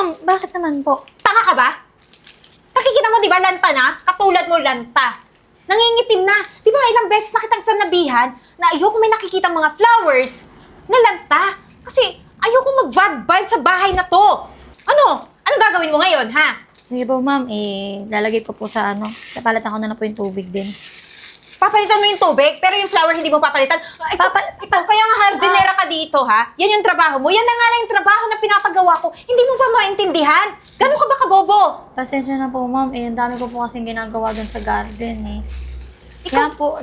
ma'am, bakit naman po? Tanga ka ba? Nakikita mo, di ba, lanta na? Katulad mo, lanta. Nangingitim na. Di ba, ilang beses na kitang sanabihan na ayoko may nakikita mga flowers na lanta. Kasi ayoko mag-bad vibe sa bahay na to. Ano? Anong gagawin mo ngayon, ha? Sige po, ma'am, lalagay ko po sa papalitan ko na po yung tubig din. Papalitan mo yung tubig, pero yung flower hindi mo papalitan. Ikaw, kaya nga hardinera ka dito, ha? Yan yung trabaho mo. Yan na nga lang yung trabaho na pinapagawa ko. Hindi mo ba maintindihan? Gano'n ka ba kabobo? Pasensya na po, ma'am. Ang dami ko po kasing ginagawa dun sa garden, Kaya po,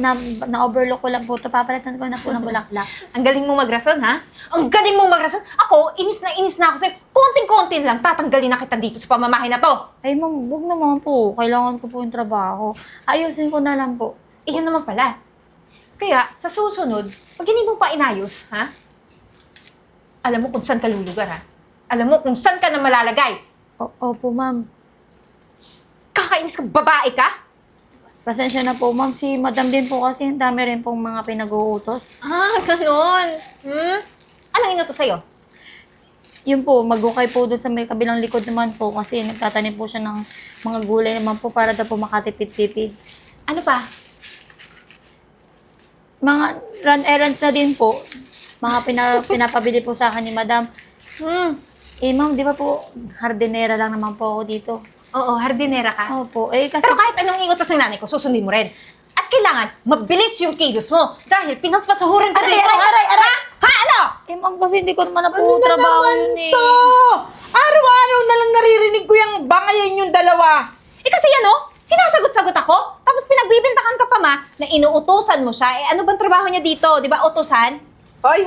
na-overlook ko lang po ito. Papalitan ko na po ng bulaklak. Ang galing mong magrason, ha? Ang galing mong magrason. Ako, inis na ako sa'yo. Konting-konti lang, tatanggalin na kita dito sa pamamahay na to. Ay, ma'am, huwag naman po. Kailangan ko po yung trabaho. Ayusin ko na lang po. Iyon naman pala. Kaya, sa susunod, pag hindi mo pa inayos, ha? Alam mo kung saan ka lulugar, ha? Alam mo kung saan ka na malalagay. Opo, ma'am. Kakainis ka, babae ka? Pasensya na po, ma'am. Si madam din po kasi ang dami rin pong mga pinag-uutos. Ah, ganon. Anong inutos sa'yo? Yun po, magukay po doon sa may kabilang likod naman po kasi nagtatanim po siya ng mga gulay naman po para daw po makatipid-tipid. Ano pa? Mga run errands na din po. Mga pinapabili po sa akin ni madam. Ma'am, di ba po, hardinera lang naman po ako dito. Oo, hardinera ka. Opo, kasi... Pero kahit anong iutos ng nanay ko, susundin mo rin. At kailangan, mabilis yung kilos mo. Dahil pinapasahuran ka dito. Aray! Ha? Ano? Ma'am, kasi hindi ko naman na po trabaho yun Araw-araw na lang naririnig ko yung bangayan yung dalawa. Kasi sinasagot-sagot ako. Tapos pinagbibintakan ka pa na inuutosan mo siya. Ano bang trabaho niya dito? Di ba, utusan? Hoy!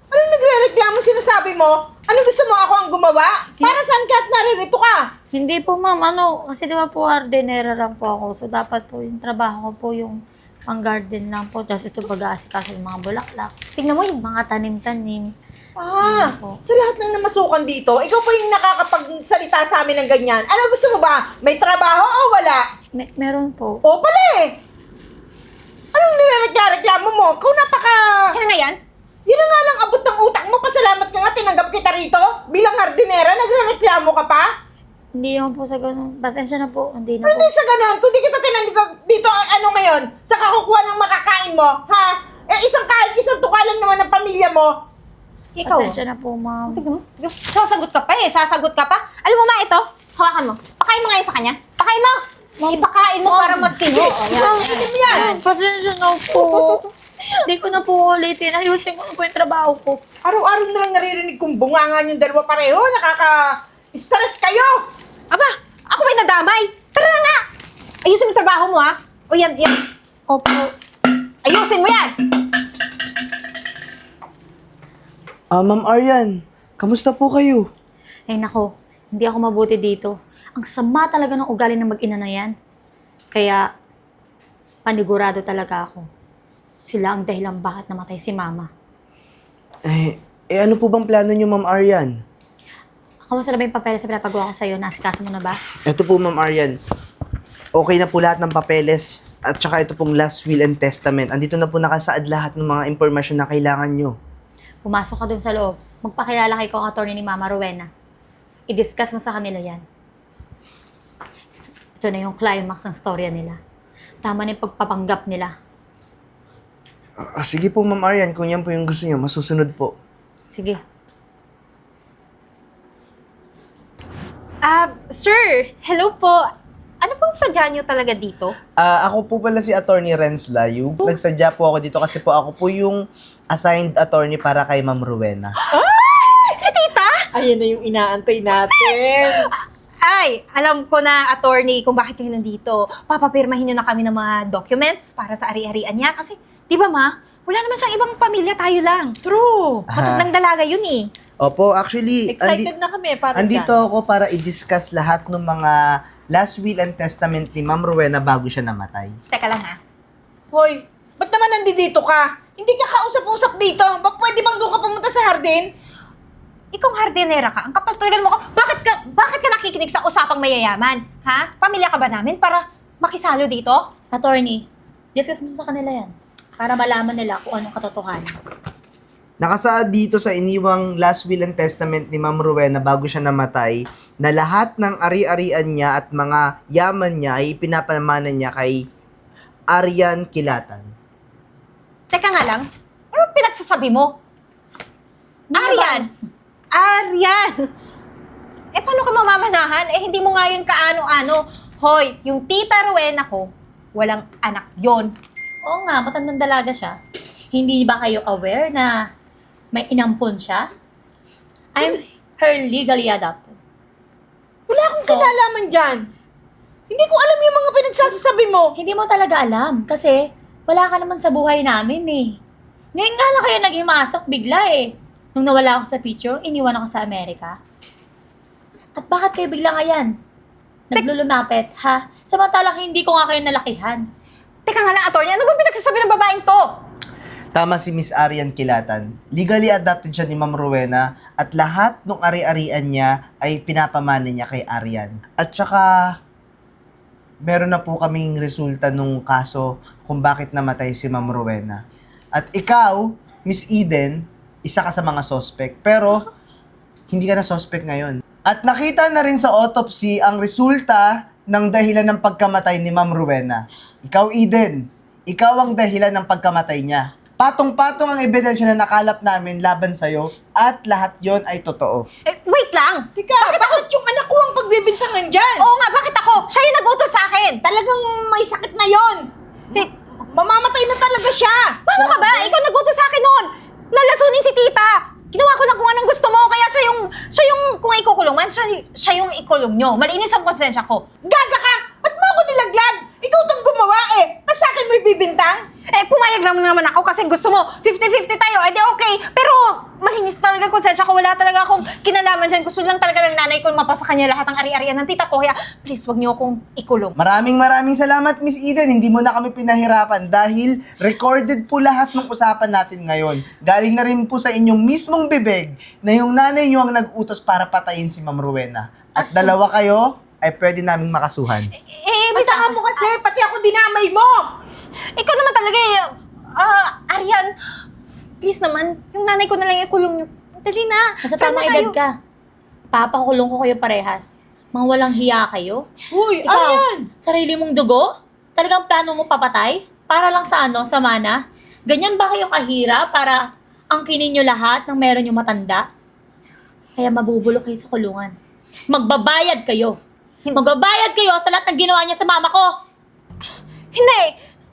Anong nagre-reklamo sinasabi mo? Anong gusto mo ako ang gumawa? Para saan ka at naririto ka? Hindi po, ma'am. Kasi di ba po, hardinera lang po ako. So, dapat po yung trabaho ko po yung pang-garden lang po. Tapos ito pag-aasikaso yung mga bulaklak. Tingnan mo yung Mga tanim-tanim. Sa lahat ng namasukan dito, ikaw pa yung nakakapagsalita sa amin ng ganyan. Ano gusto mo ba? May trabaho o wala? Meron po. O pala eh! Anong nirereklamo mo? Kung Kaya nga yan, Yun na nga lang abot ng utak mo. Pasalamat ka nga, tinanggap kita rito. Bilang hardinera, nagre-reklamo ka pa? Hindi naman po sa ganun. Pasensya na po. Hindi na Hindi po. sa ganun. Kung di kita tinanggap dito, ano ngayon? Sa kakukuha ng makakain mo, ha? Isang tuka lang naman ng pamilya mo. ikaw. Pasensya na po, ma'am. Tingnan mo. Sasagot ka pa eh. Sasagot ka pa. Alam mo ito. Hawakan mo. Pakain mo ngayon sa kanya. Pakain mo. Ipakain mo para matino. Yan. Pasensya na po. Hindi ko na po ulitin. Ayusin ko na po yung trabaho ko. Araw-araw na lang naririnig kong bungangan yung dalawa pareho. Nakaka-stress kayo. Aba, ako may nadamay. Tara na nga. Ayusin mo yung trabaho mo, ha? O yan. Opo. Ayusin mo yan. Ma'am Aryan, kamusta po kayo? Ay nako, hindi ako mabuti dito. Ang sama talaga ng ugali ng mag-ina na yan. Kaya, panigurado talaga ako. Sila ang dahilan bakit namatay si Mama. Ano po bang plano niyo, Ma'am Aryan? Kamusta na ba yung papeles na pinapagawa ko sa'yo? Nasikasa mo na ba? Ito po, Ma'am Aryan. Okay na po lahat ng papeles. At saka ito pong last will and testament. Andito na po nakasaad lahat ng mga impormasyon na kailangan nyo. Pumasok ka dun sa loob. Magpakilala kay kong attorney ni Mama Rowena. I-discuss mo sa kanila yan. Ito na yung climax ng storya nila. Tama na yung pagpapanggap nila. Sige po, Ma'am Aryan. Kung yan po yung gusto niyo, masusunod po. Sige. Sir, hello po. Ano pong sadya niyo talaga dito? Ako po pala si Attorney Renz Layu. Nagsadya po ako dito kasi po ako po yung assigned attorney para kay Ma'am Rowena. Si tita? Ayan na yung inaantay natin. Ay, alam ko na, attorney, kung bakit kayo nandito. Papapirmahin niyo na kami ng mga documents para sa ari-arian niya. Kasi, di ba ma, wala naman siyang ibang pamilya, tayo lang. True. Matandang dalaga yun eh. Opo, actually, Excited na kami para andito dyan. ako para i-discuss lahat ng mga last will and testament ni Ma'am Rowena bago siya namatay. Teka lang ha. Hoy, ba't naman nandito ka? Hindi ka kausap-usap dito. Pwede bang doon ka pumunta sa hardin? Ikaw hardinera ka. Ang kapal talaga mo ko. Bakit ka nakikinig sa usapang mayayaman? Ha? Pamilya ka ba namin para makisalo dito? Attorney, discuss mo sa kanila yan. Para malaman nila kung anong katotohanan. Nakasaad dito sa iniwang last will and testament ni Ma'am Rowena bago siya namatay na lahat ng ari-arian niya at mga yaman niya ay ipinapamana niya kay Arian Kilatan. Teka nga lang, anong pinagsasabi mo? Arian! Arian! Eh, paano ka mamamanahan? Eh, hindi mo nga yun kaano-ano. Hoy, yung tita Rowena ko, walang anak yon. Oo nga, matandang dalaga siya. Hindi ba kayo aware na may inampon siya? I'm her legally adopted. Wala akong So- kinalaman dyan. Hindi ko alam yung mga pinagsasabi mo. Hindi mo talaga alam kasi wala ka naman sa buhay namin eh. Ngayon nga lang kayo naghimasok bigla eh. Nung nawala ako sa picture, iniwan ako sa Amerika. At bakit kayo bigla ngayon? Naglulumapit, ha? Samantalang hindi ko nga kayo nalakihan. Teka nga lang, attorney, ano ba pinagsasabi ng babaeng to? Tama si Miss Arian Kilatan. Legally adopted siya ni Ma'am Rowena at lahat ng ari-arian niya ay pinapamana niya kay Arian. At saka, meron na po kaming resulta nung kaso kung bakit namatay si Ma'am Rowena. At ikaw, Miss Eden, isa ka sa mga suspect. Pero, hindi ka na suspect ngayon. At nakita na rin sa autopsy ang resulta ng dahilan ng pagkamatay ni Ma'am Rowena. Ikaw, Eden, ikaw ang dahilan ng pagkamatay niya. Patong-patong ang ebidensya na nakalap namin laban sa'yo at lahat yon ay totoo. Eh, wait lang! Teka, bakit yung anak ko ang pagbibintangan dyan? Oo nga, bakit ako? Siya yung nag-utos sa akin! Talagang may sakit na yon. Eh, Mamamatay na talaga siya. paano ka ba? Ikaw nag-utos sa akin noon! Nalasunin si tita! Ginawa ko lang kung anong gusto mo, kaya siya yung kung ikukulong man, siya yung ikulong nyo. Malinis ang konsensya ko. Gaga ka! Ba't mo ako nilaglag? Ikaw itong gumawa eh. Mas sa akin mo ibibintang? Eh, pumayag lang naman ako kasi gusto mo, 50-50 tayo, eh di okay. Pero, malinis talaga ang konsensya ko. Wala talaga akong kinalaman dyan. Gusto lang talaga ng nanay ko mapasa kanya lahat ng ari-arian ng tita ko. Kaya, please, wag niyo akong ikulong. Maraming salamat, Miss Eden. Hindi mo na kami pinahirapan dahil recorded po lahat ng usapan natin ngayon. Galing na rin po sa inyong mismong bibig na yung nanay niyo ang nag-utos para patayin si Ma'am Rowena. At dalawa kayo ay pwede naming makasuhan. Bitangan mo kasi, pati ako dinamay mo. Ikaw naman talaga eh. Arian, please naman, yung nanay ko na lang ikulong niyo. Dali na. Nasa friend tamang na tayo. edad ka. Papakulong ko kayo parehas. Mga walang hiya kayo. Uy, Ikaw, Arian! sarili mong dugo? Talagang plano mo papatay? Para lang sa ano, sa mana? Ganyan ba kayo kahira para angkinin nyo lahat ng meron yung matanda? Kaya mabubulok kayo sa kulungan. Magbabayad kayo. Magbabayad kayo sa lahat ng ginawa niya sa mama ko.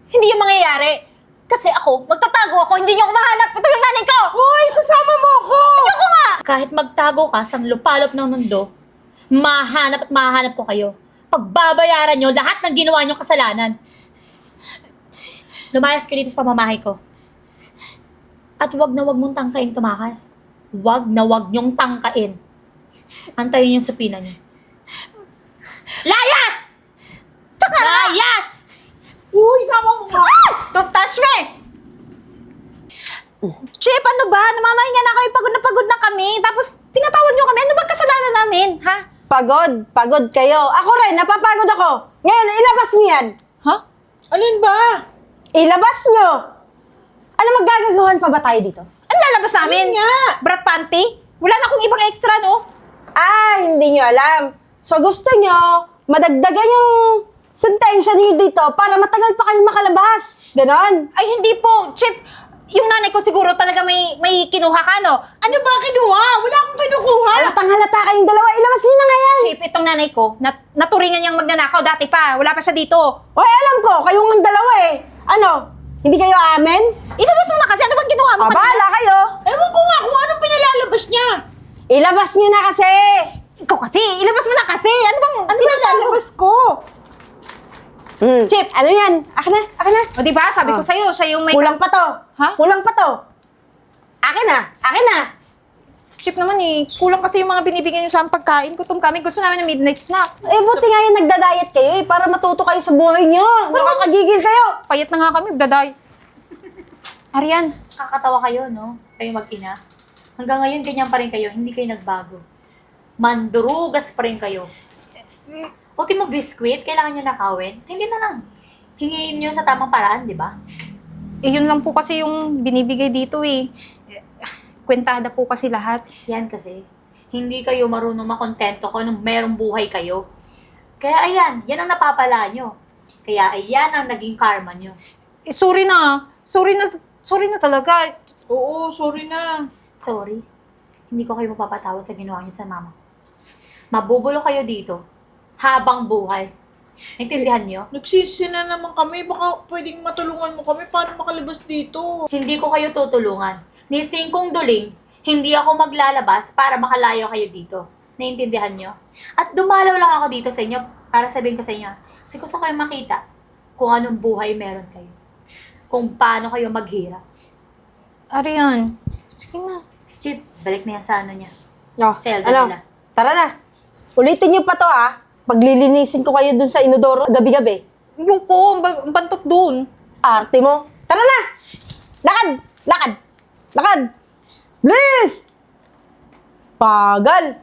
Hindi yung mangyayari. Kasi ako, magtatago ako, hindi niyo ako mahanap. Ito yung nanay ko! Uy, sasama mo ako! Ayoko nga! Kahit magtago ka sa lupalop ng mundo, mahanap at mahanap ko kayo. Pagbabayaran nyo lahat ng ginawa nyong kasalanan. Lumayas ka dito sa pamamahay ko. At wag na wag mong tangkain tumakas. Wag na wag nyong tangkain. Antayin yung supina niyo. Layas! Layas! Uy, sama mo nga! Don't touch me! Chip, ano ba? Namamahinga na kami, pagod na kami. Tapos, pinatawag niyo kami. Ano bang kasalanan namin, ha? Pagod kayo. Ako rin, napapagod ako. Ngayon, ilabas niyo yan. Ha? Alin ba? Ilabas niyo. Ano magagagawan pa ba tayo dito? Ano lalabas namin? Alin nga? Brat panty? Wala na akong ibang extra, no? Hindi niyo alam. So gusto niyo, madagdagan yung sentensya niyo dito para matagal pa kayo makalabas. Ganon. Ay, hindi po. Chip, yung nanay ko siguro talaga may kinuha ka, no? Ano ba kinuha? Wala akong kinukuha. Halatang halata kayong dalawa. Ilabas niyo na nga yan. Chip, itong nanay ko, naturingan niyang magnanakaw dati pa. Wala pa siya dito. Hoy, alam ko, kayong ang dalawa eh. Ano? Hindi kayo amen? Ilabas mo na kasi. Ano bang kinuha mo? Bahala kayo. Ewan ko nga kung anong pinalalabas niya. Ilabas niyo na kasi. Ikaw kasi. Ilabas mo na kasi. Ano bang... Ano ba lalabas ko? Chip, ano yan? Akin na, akin na. O, diba? Sabi ko sa'yo, siya yung may... Kulang pa to. Ha? Kulang pa to. Akin na, akin na. Chip naman eh. Kulang kasi yung mga binibigyan niyo sa aming pagkain. Gutom kami. Gusto namin ng midnight snack. Buti nga yung nagda-diet kayo eh, para matuto kayo sa buhay nyo. Nakakagigil kayo. Payat na nga kami. Daday. Arian. Kakatawa kayo, no? Kayo mag-ina. Hanggang ngayon, ganyan pa rin kayo. Hindi kayo nagbago. Mandurugas pa rin kayo. Ultimo biskwit, kailangan nyo nakawin. Hindi na lang. Hingiin nyo sa tamang paraan, di ba? Eh, yun lang po kasi yung binibigay dito eh. kwentada po kasi lahat. Yan kasi, hindi kayo marunong makontento ko nung merong buhay kayo. Kaya ayan, yan ang napapala nyo. Kaya ayan ang naging karma nyo. Eh, sorry na. Sorry na talaga. Oo, sorry na. Sorry, hindi ko kayo mapapatawa sa ginawa nyo sa mama ko. Mabubulo kayo dito habang buhay. Naintindihan nyo? Nagsisi na naman kami. Baka pwedeng matulungan mo kami paano makalabas dito. Hindi ko kayo tutulungan. Ni Singkong Duling, hindi ako maglalabas para makalayo kayo dito. Naintindihan nyo? At dumalaw lang ako dito sa inyo para sabihin ko sa inyo. Kasi gusto kayo makita kung anong buhay meron kayo. Kung paano kayo maghirap. Arian, sige na. Chip, balik na yan sa ano niya. Oh, Zelda ano? nila. Tara na. Ulitin niyo pa to ha. Paglilinisin ko kayo dun sa inodoro gabi-gabi. Ayoko, ang bantot dun. Arte mo. Tara na! Lakad! Lakad! Lakad! Please! Pagal!